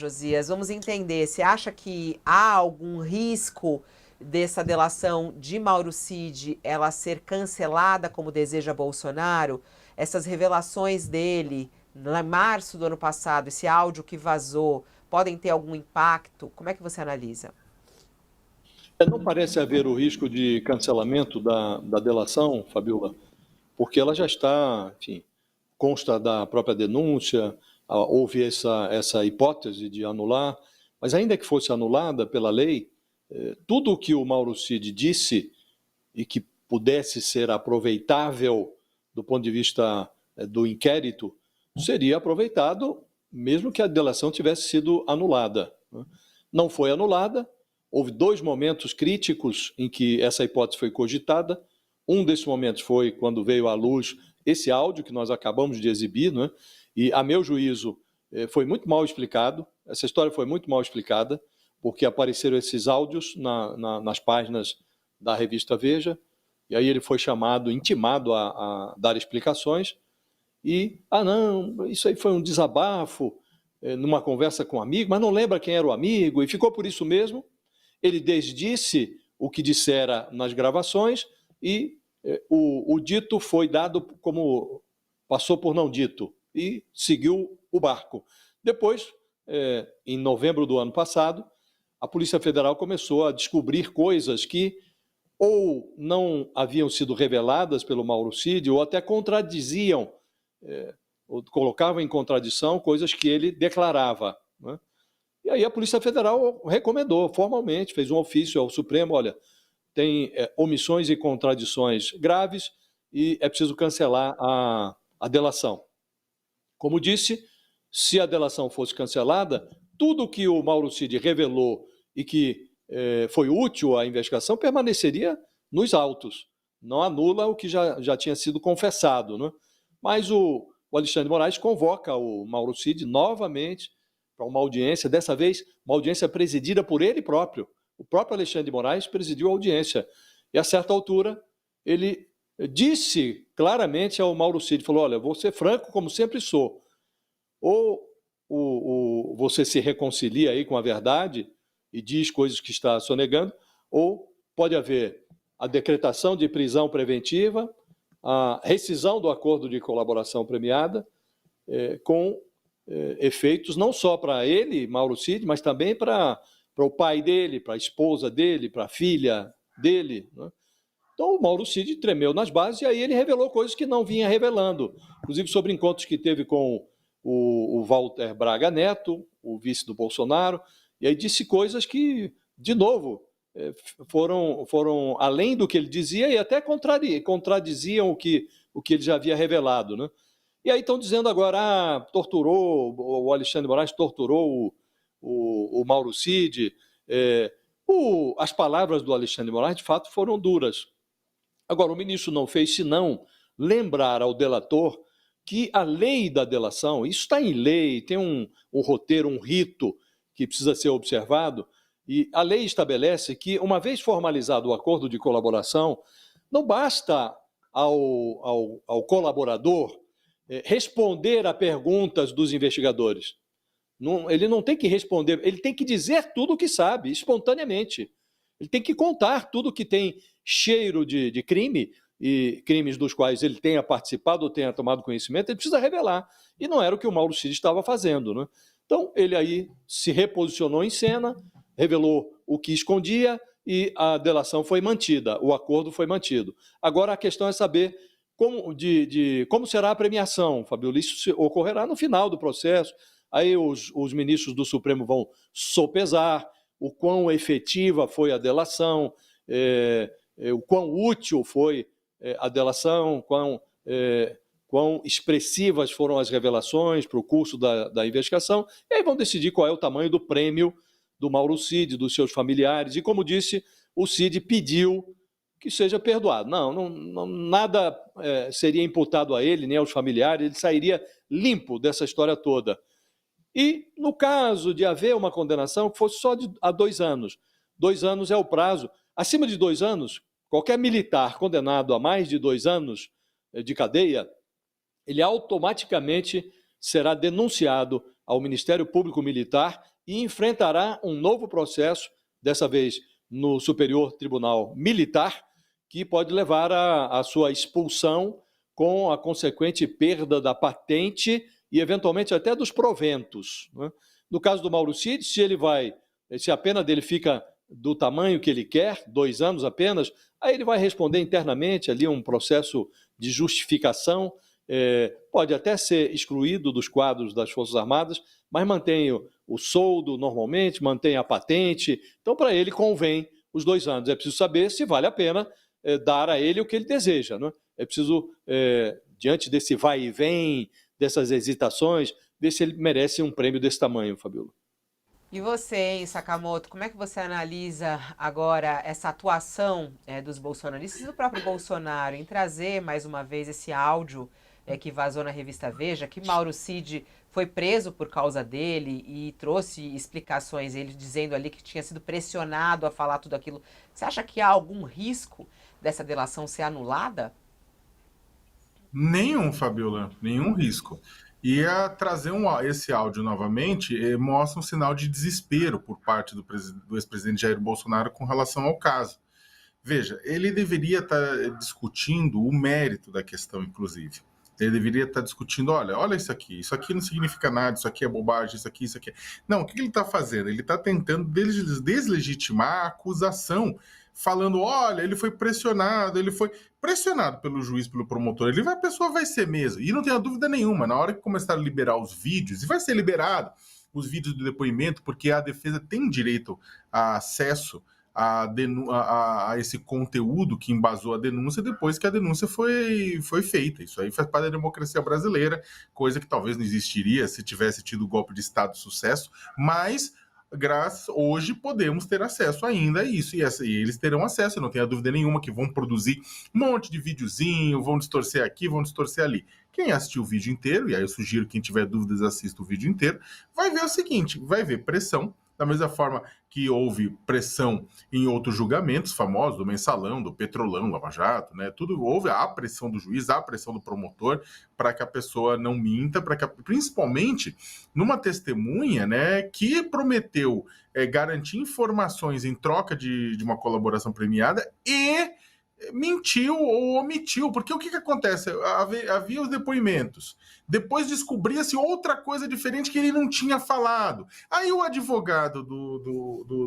Josias, vamos entender. Você acha que há algum risco dessa delação de Mauro Cid ela ser cancelada como deseja Bolsonaro? Essas revelações dele em março do ano passado, esse áudio que vazou, podem ter algum impacto? Como é que você analisa? Não parece haver o risco de cancelamento da delação, Fabiola, porque ela já está, enfim, consta da própria denúncia, houve essa hipótese de anular, mas ainda que fosse anulada pela lei, tudo o que o Mauro Cid disse e que pudesse ser aproveitável do ponto de vista do inquérito, seria aproveitado mesmo que a delação tivesse sido anulada. Não foi anulada, houve dois momentos críticos em que essa hipótese foi cogitada. Um desses momentos foi quando veio à luz esse áudio que nós acabamos de exibir, né? E, a meu juízo, foi muito mal explicado, essa história foi muito mal explicada, porque apareceram esses áudios nas páginas da revista Veja, e aí ele foi chamado, intimado a dar explicações, e, não, isso aí foi um desabafo, numa conversa com um amigo, mas não lembra quem era o amigo, e ficou por isso mesmo. Ele desdisse o que dissera nas gravações e o dito foi dado como passou por não dito e seguiu o barco. Depois, em novembro do ano passado, a Polícia Federal começou a descobrir coisas que ou não haviam sido reveladas pelo Mauro Cid ou até contradiziam, ou colocavam em contradição coisas que ele declarava, né? E aí a Polícia Federal recomendou formalmente, fez um ofício ao Supremo, olha, tem omissões e contradições graves e é preciso cancelar a delação. Como disse, se a delação fosse cancelada, tudo que o Mauro Cid revelou e que foi útil à investigação permaneceria nos autos. Não anula o que já tinha sido confessado, né? Mas o Alexandre de Moraes convoca o Mauro Cid novamente para uma audiência, dessa vez uma audiência presidida por ele próprio. O próprio Alexandre de Moraes presidiu a audiência. E a certa altura ele disse claramente ao Mauro Cid, falou, olha, vou ser franco como sempre sou. Ou você se reconcilia aí com a verdade e diz coisas que está sonegando, ou pode haver a decretação de prisão preventiva, a rescisão do acordo de colaboração premiada, com efeitos não só para ele, Mauro Cid, mas também para o pai dele, para a esposa dele, para a filha dele, né? Então o Mauro Cid tremeu nas bases e aí ele revelou coisas que não vinha revelando, inclusive sobre encontros que teve com o Walter Braga Neto, o vice do Bolsonaro, e aí disse coisas que, de novo, foram além do que ele dizia e até contradiziam o que ele já havia revelado, né? E aí estão dizendo agora, torturou, o Alexandre de Moraes torturou o Mauro Cid. As palavras do Alexandre de Moraes, de fato, foram duras. Agora, o ministro não fez senão lembrar ao delator que a lei da delação, isso está em lei, tem um roteiro, um rito que precisa ser observado, e a lei estabelece que, uma vez formalizado o acordo de colaboração, não basta ao colaborador responder a perguntas dos investigadores. Ele não tem que responder, ele tem que dizer tudo o que sabe, espontaneamente. Ele tem que contar tudo que tem cheiro de crime, e crimes dos quais ele tenha participado ou tenha tomado conhecimento, ele precisa revelar. E não era o que o Mauro Cid estava fazendo, né? Então, ele aí se reposicionou em cena, revelou o que escondia e a delação foi mantida, o acordo foi mantido. Agora, a questão é saber como será a premiação, Fabiola. Isso ocorrerá no final do processo. Aí os ministros do Supremo vão sopesar o quão efetiva foi a delação, o quão útil foi a delação, quão expressivas foram as revelações para o curso da investigação, e aí vão decidir qual é o tamanho do prêmio do Mauro Cid, dos seus familiares, e como disse, o Cid pediu que seja perdoado. Não, nada seria imputado a ele, nem aos familiares, ele sairia limpo dessa história toda. E, no caso de haver uma condenação, que fosse só a 2 anos. 2 anos é o prazo. Acima de 2 anos, qualquer militar condenado a mais de 2 anos de cadeia, ele automaticamente será denunciado ao Ministério Público Militar e enfrentará um novo processo, dessa vez no Superior Tribunal Militar, que pode levar à sua expulsão com a consequente perda da patente e, eventualmente, até dos proventos, né? No caso do Mauro Cid, se a pena dele fica do tamanho que ele quer, 2 anos apenas, aí ele vai responder internamente ali um processo de justificação, pode até ser excluído dos quadros das Forças Armadas, mas mantém o soldo normalmente, mantém a patente, então para ele convém os 2 anos. É preciso saber se vale a pena dar a ele o que ele deseja, né? É preciso, diante desse vai e vem, dessas hesitações, ver se ele merece um prêmio desse tamanho, Fabiola. E você, hein, Sakamoto, como é que você analisa agora essa atuação dos bolsonaristas e do próprio Bolsonaro em trazer mais uma vez esse áudio que vazou na revista Veja, que Mauro Cid foi preso por causa dele e trouxe explicações, ele dizendo ali que tinha sido pressionado a falar tudo aquilo. Você acha que há algum risco dessa delação ser anulada? Nenhum, Fabiola, nenhum risco. E trazer esse áudio novamente mostra um sinal de desespero por parte do ex-presidente Jair Bolsonaro com relação ao caso. Veja, ele deveria estar discutindo o mérito da questão, inclusive. Ele deveria estar discutindo, olha isso aqui não significa nada, isso aqui é bobagem, isso aqui. Não, o que ele está fazendo? Ele está tentando deslegitimar a acusação, falando, olha, ele foi pressionado pelo juiz, pelo promotor, a pessoa vai ser mesmo. E não tenha dúvida nenhuma, na hora que começar a liberar os vídeos, e vai ser liberado os vídeos do depoimento, porque a defesa tem direito a acesso a esse conteúdo que embasou a denúncia depois que a denúncia foi feita. Isso aí faz parte da democracia brasileira, coisa que talvez não existiria se tivesse tido o golpe de Estado de sucesso, mas hoje podemos ter acesso ainda a isso, e eles terão acesso, não tenha dúvida nenhuma que vão produzir um monte de videozinho, vão distorcer aqui, vão distorcer ali. Quem assistiu o vídeo inteiro, e aí eu sugiro que quem tiver dúvidas assista o vídeo inteiro, vai ver o seguinte, vai ver pressão, da mesma forma que houve pressão em outros julgamentos famosos, do Mensalão, do Petrolão, Lava Jato, né? Tudo houve a pressão do juiz, a pressão do promotor, para que a pessoa não minta, principalmente numa testemunha, né, que prometeu garantir informações em troca de uma colaboração premiada e mentiu ou omitiu, porque o que acontece? Havia os depoimentos, depois descobria-se outra coisa diferente que ele não tinha falado. Aí o advogado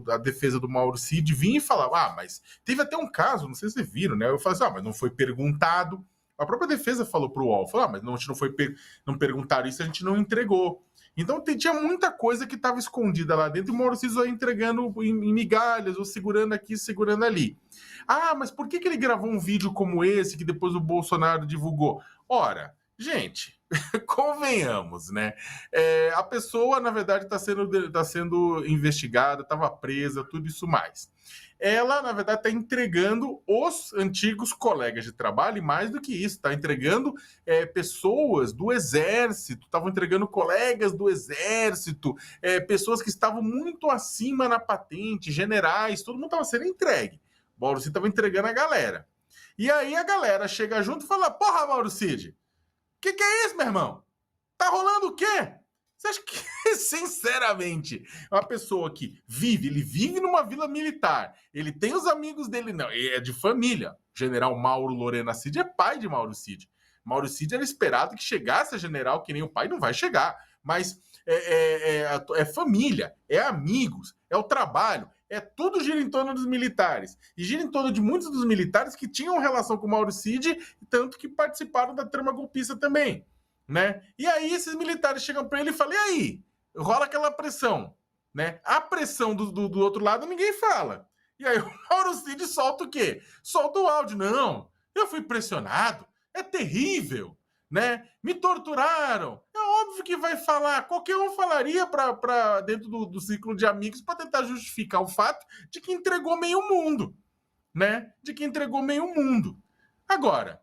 da defesa do Mauro Cid vinha e falava, mas teve até um caso, não sei se vocês viram, né? Eu falei assim, mas não foi perguntado. A própria defesa falou para o UOL, mas não, a gente não perguntaram isso, a gente não entregou. Então tinha muita coisa que estava escondida lá dentro e o Mauro Cid ia entregando em migalhas, ou segurando aqui, segurando ali. Mas por que ele gravou um vídeo como esse que depois o Bolsonaro divulgou? Ora, gente, convenhamos, né? A pessoa, na verdade, está sendo investigada, estava presa, tudo isso mais. Ela, na verdade, está entregando os antigos colegas de trabalho, e mais do que isso, está entregando pessoas do Exército, estavam entregando colegas do Exército, pessoas que estavam muito acima na patente, generais, todo mundo estava sendo entregue. Mauro Cid estava entregando a galera. E aí a galera chega junto e fala, porra, Mauro Cid, que é isso, meu irmão? Tá rolando o quê? Você acha que, sinceramente, uma pessoa que ele vive numa vila militar, ele tem os amigos dele, não, é de família. General Mauro Lorena Cid é pai de Mauro Cid. Mauro Cid era esperado que chegasse a general, que nem o pai não vai chegar, mas é família, é amigos, é o trabalho, tudo gira em torno dos militares. E gira em torno de muitos dos militares que tinham relação com o Mauro Cid, tanto que participaram da trama golpista também, né? E aí esses militares chegam para ele e falam, e aí? Rola aquela pressão, né? A pressão do outro lado ninguém fala. E aí o Mauro Cid solta o quê? Solta o áudio. Não, eu fui pressionado, é terrível, né? Me torturaram. É óbvio que vai falar. Qualquer um falaria para dentro do ciclo de amigos para tentar justificar o fato de que entregou meio mundo, né? De que entregou meio mundo. Agora,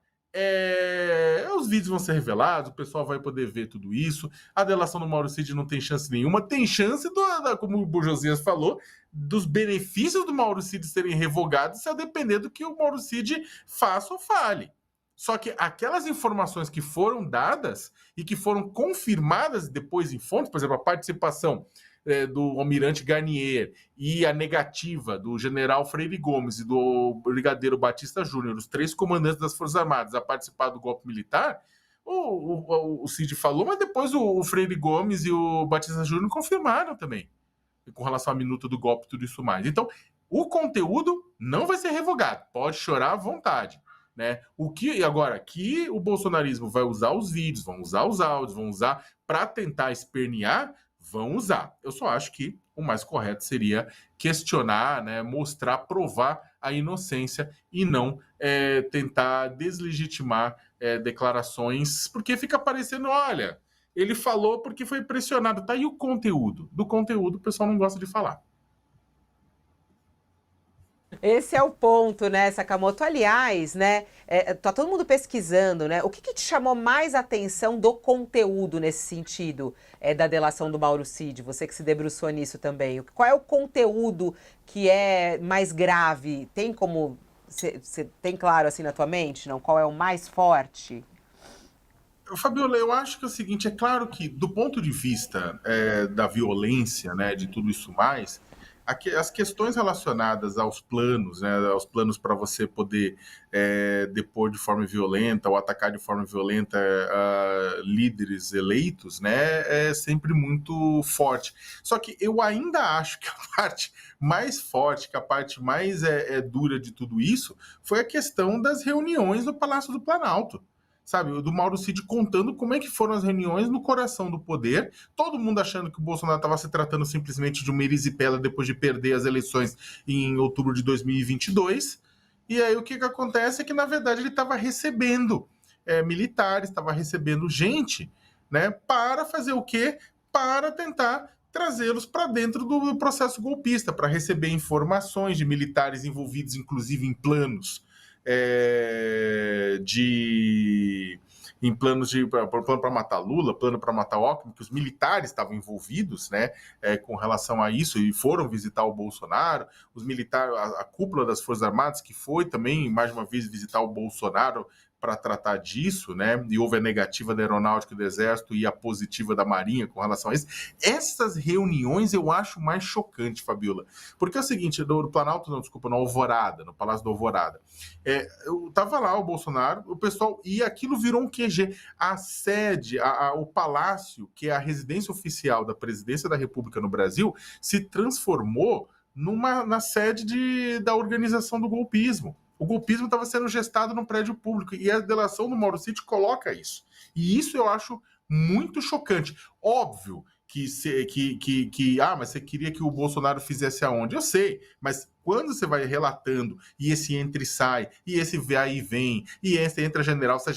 os vídeos vão ser revelados, o pessoal vai poder ver tudo isso. A delação do Mauro Cid não tem chance nenhuma. Tem chance, como o Josias falou, dos benefícios do Mauro Cid serem revogados, se a depender do que o Mauro Cid faça ou fale. Só que aquelas informações que foram dadas e que foram confirmadas depois em fontes, por exemplo, a participação do almirante Garnier e a negativa do general Freire Gomes e do brigadeiro Batista Júnior, os 3 comandantes das Forças Armadas, a participar do golpe militar, o Cid falou, mas depois o Freire Gomes e o Batista Júnior confirmaram também, com relação à minuta do golpe e tudo isso mais. Então, o conteúdo não vai ser revogado, pode chorar à vontade. Né? Agora, que o bolsonarismo vai usar os vídeos, vão usar os áudios, vão usar para tentar espernear, vão usar. Eu só acho que o mais correto seria questionar, né, mostrar, provar a inocência e não tentar deslegitimar declarações, porque fica parecendo, olha, ele falou porque foi pressionado. Tá aí o conteúdo. Do conteúdo o pessoal não gosta de falar. Esse é o ponto, né, Sakamoto? Aliás, né, tá todo mundo pesquisando, né? O que te chamou mais atenção do conteúdo nesse sentido da delação do Mauro Cid? Você que se debruçou nisso também. Qual é o conteúdo que é mais grave? Tem como... Você tem claro assim na tua mente, não? Qual é o mais forte? Fabiola, eu acho que é o seguinte, é claro que do ponto de vista da violência, né, de tudo isso mais, as questões relacionadas aos planos, né, aos planos para você poder depor de forma violenta ou atacar de forma violenta líderes eleitos, né, é sempre muito forte. Só que eu ainda acho que a parte mais forte, que a parte mais dura de tudo isso, foi a questão das reuniões no Palácio do Planalto. Sabe, do Mauro Cid contando como é que foram as reuniões no coração do poder, todo mundo achando que o Bolsonaro estava se tratando simplesmente de uma erisipela depois de perder as eleições em outubro de 2022, e aí o que acontece é que, na verdade, ele estava recebendo militares, estava recebendo gente, né, para fazer o quê? Para tentar trazê-los para dentro do processo golpista, para receber informações de militares envolvidos, inclusive, em planos em planos de plano para matar Lula, plano para matar Alckmin, que os militares estavam envolvidos, né, com relação a isso, e foram visitar o Bolsonaro, os militares, a cúpula das Forças Armadas, que foi também, mais uma vez, visitar o Bolsonaro para tratar disso, né? E houve a negativa da Aeronáutica e do Exército e a positiva da Marinha com relação a isso. Essas reuniões eu acho mais chocante, Fabiola. Porque é o seguinte, no Planalto, não, desculpa, no Alvorada, no Palácio do Alvorada. Eu tava lá, o Bolsonaro, o pessoal, e aquilo virou um QG. A sede, o palácio, que é a residência oficial da Presidência da República no Brasil, se transformou na sede da organização do golpismo. O golpismo estava sendo gestado no prédio público e a delação do Mauro Cid coloca isso. E isso eu acho muito chocante. Óbvio mas você queria que o Bolsonaro fizesse aonde? Eu sei, mas quando você vai relatando e esse entra e sai, e esse vai e vem, e esse entra general, sai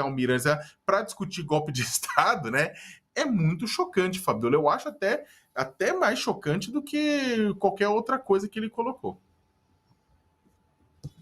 almirante, para discutir golpe de Estado, né? É muito chocante, Fabiola. Eu acho até mais chocante do que qualquer outra coisa que ele colocou.